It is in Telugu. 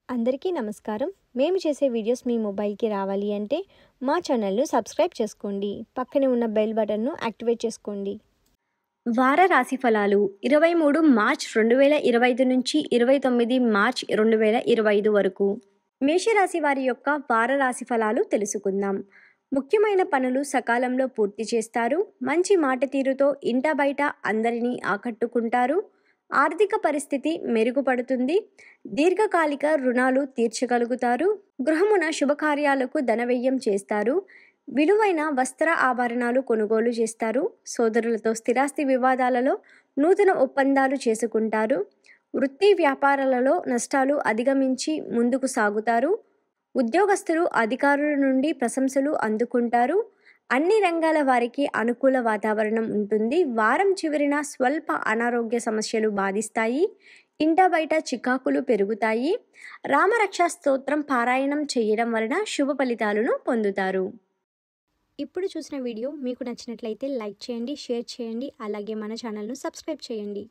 అందరికీ నమస్కారం. మేము చేసే వీడియోస్ మీ మొబైల్‌కి రావాలి అంటే మా ఛానల్‌ను సబ్స్క్రైబ్ చేసుకోండి. పక్కనే ఉన్న బెల్ బటన్‌ను యాక్టివేట్ చేసుకోండి. వార రాశి ఫలాలు 23 మార్చ్ 2025 నుంచి 29 మార్చ్ 2025 వరకు. మేషరాశి వారి యొక్క వార రాశి ఫలాలు తెలుసుకుందాం. ముఖ్యమైన పనులు సకాలంలో పూర్తి చేస్తారు. మంచి మాట తీరుతో ఇంట బయట అందరినీ ఆకట్టుకుంటారు. ఆర్థిక పరిస్థితి మెరుగుపడుతుంది. దీర్ఘకాలిక రుణాలు తీర్చగలుగుతారు. గృహమున శుభకార్యాలకు ధనవ్యయం చేస్తారు. విలువైన వస్త్ర ఆభరణాలు కొనుగోలు చేస్తారు. సోదరులతో స్థిరాస్తి వివాదాలలో నూతన ఒప్పందాలు చేసుకుంటారు. వృత్తి వ్యాపారాలలో నష్టాలు అధిగమించి ముందుకు సాగుతారు. ఉద్యోగస్తులు అధికారుల నుండి ప్రశంసలు అందుకుంటారు. అన్ని రంగాల వారికి అనుకూల వాతావరణం ఉంటుంది. వారం చివరిన స్వల్ప అనారోగ్య సమస్యలు బాధిస్తాయి. ఇంట బయట చికాకులు పెరుగుతాయి. రామరక్ష స్తోత్రం పారాయణం చేయడం వలన శుభ ఫలితాలను పొందుతారు. ఇప్పుడు చూసిన వీడియో మీకు నచ్చినట్లయితే లైక్ చేయండి, షేర్ చేయండి, అలాగే మన ఛానల్ను సబ్స్క్రైబ్ చేయండి.